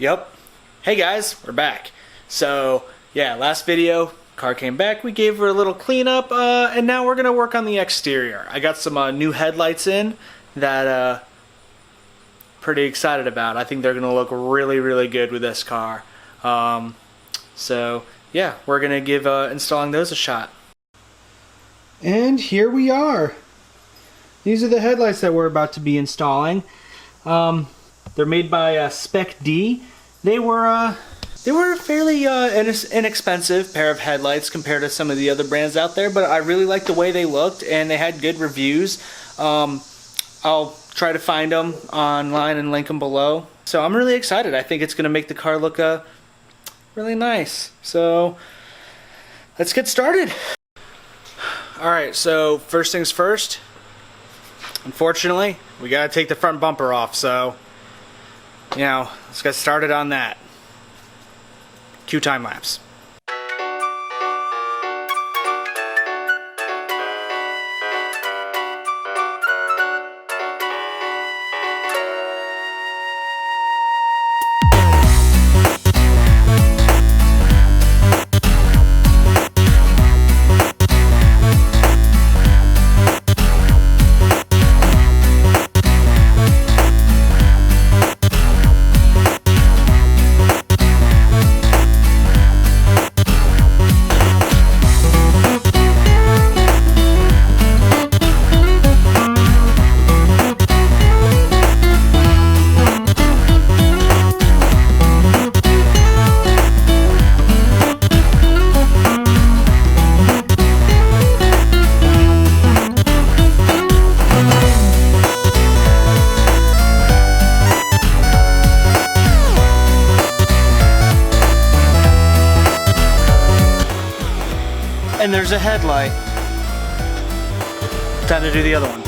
Yep. Hey guys, we're back. So, yeah, last video, car came back, we gave her a little cleanup, and now we're gonna work on the exterior. I got some new headlights in that pretty excited about. I think they're gonna look really, really good with this car. So, yeah, we're gonna give installing those a shot. And here we are. These are the headlights that we're about to be installing. They're made by Spec D. They were a fairly inexpensive pair of headlights compared to some of the other brands out there, but I really liked the way they looked and they had good reviews. I'll try to find them online and link them below. So I'm really excited. I think it's going to make the car look really nice. So let's get started. Alright, so first things first. Unfortunately, we got to take the front bumper off, so let's get started on that. Cue time lapse. And there's a headlight. Time to do the other one.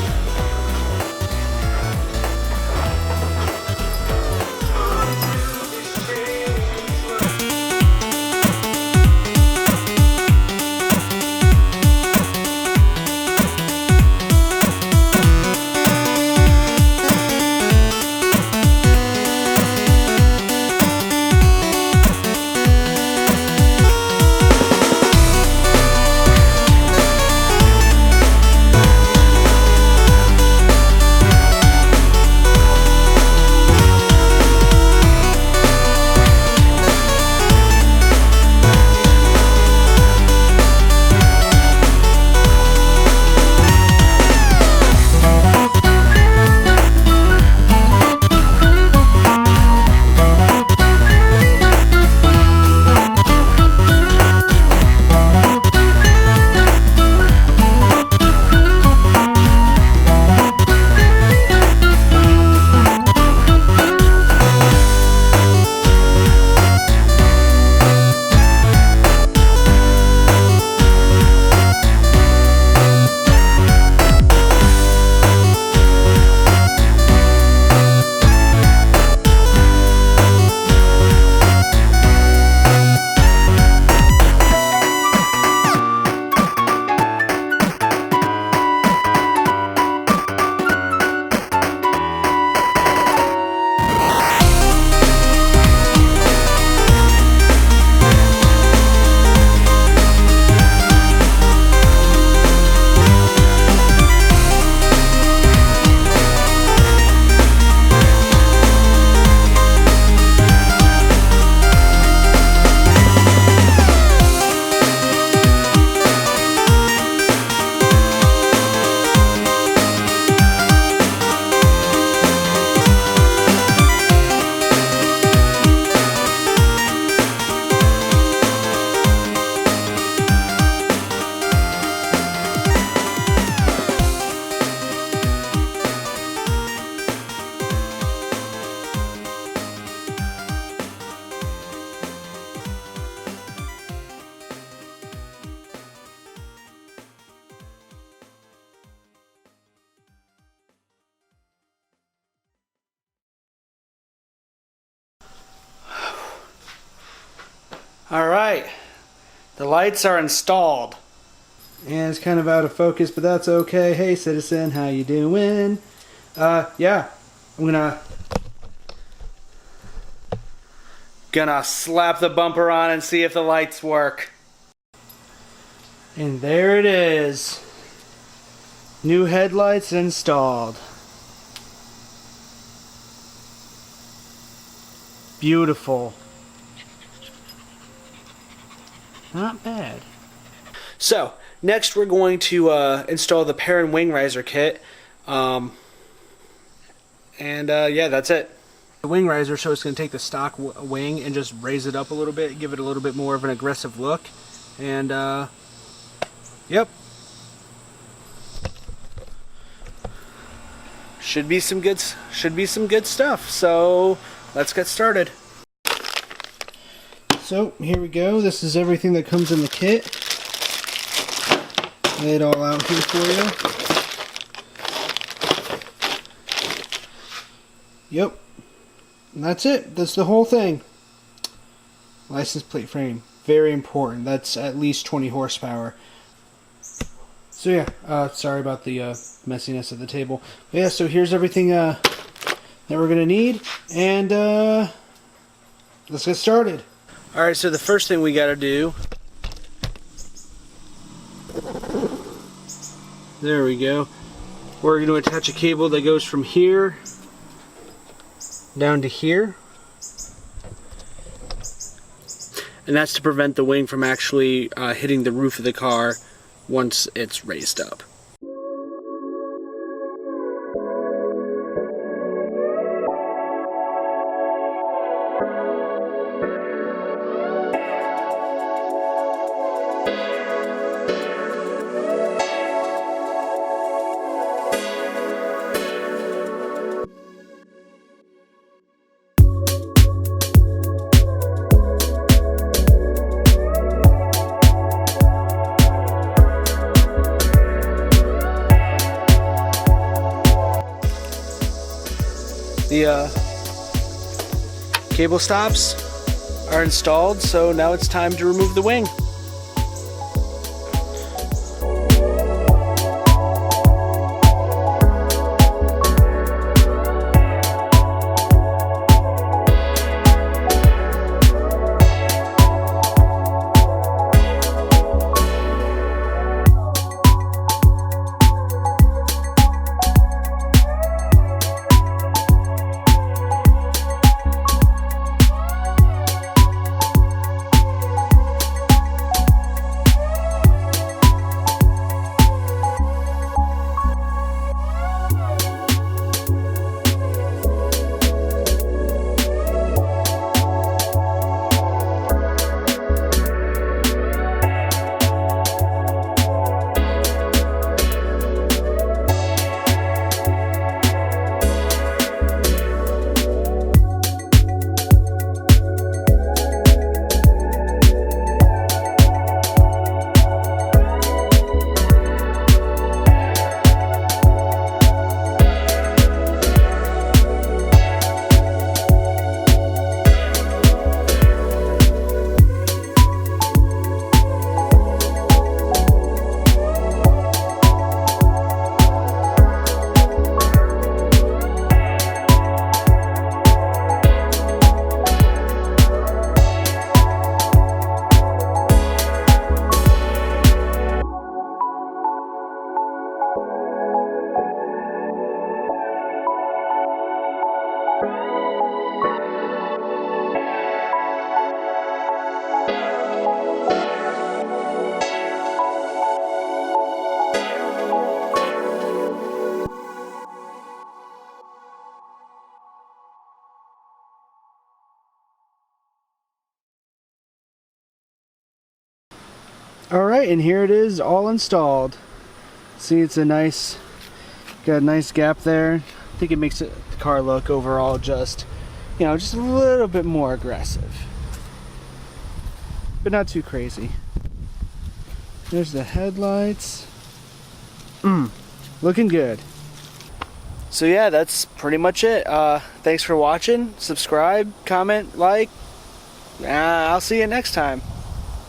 Alright, the lights are installed. And it's kind of out of focus, but that's okay. Hey citizen, how you doing? Yeah, I'm gonna Gonna slap the bumper on and see if the lights work. And there it is. New headlights installed. Beautiful. Not bad. So, next we're going to install the pair and wing riser kit. Yeah, that's it. The wing riser, so it's going to take the stock wing and just raise it up a little bit, give it a little bit more of an aggressive look. And, yep. Should be some good stuff. So, let's get started. So, here we go. This is everything that comes in the kit. Lay it all out here for you. Yep. And that's it. That's the whole thing. License plate frame. Very important. That's at least 20 horsepower. So yeah, sorry about the messiness of the table. But yeah, so here's everything that we're going to need. And let's get started. Alright, so the first thing we got to do... There we go. We're going to attach a cable that goes from here down to here. And that's to prevent the wing from actually hitting the roof of the car once it's raised up. The cable stops are installed, so now it's time to remove the wing. Alright, and here it is all installed. See, it's a nice, got a nice gap there. I think it makes the car look overall just, you know, just a little bit more aggressive. But not too crazy. There's the headlights. Looking good. So yeah, that's pretty much it. Thanks for watching. Subscribe, comment, like. I'll see you next time.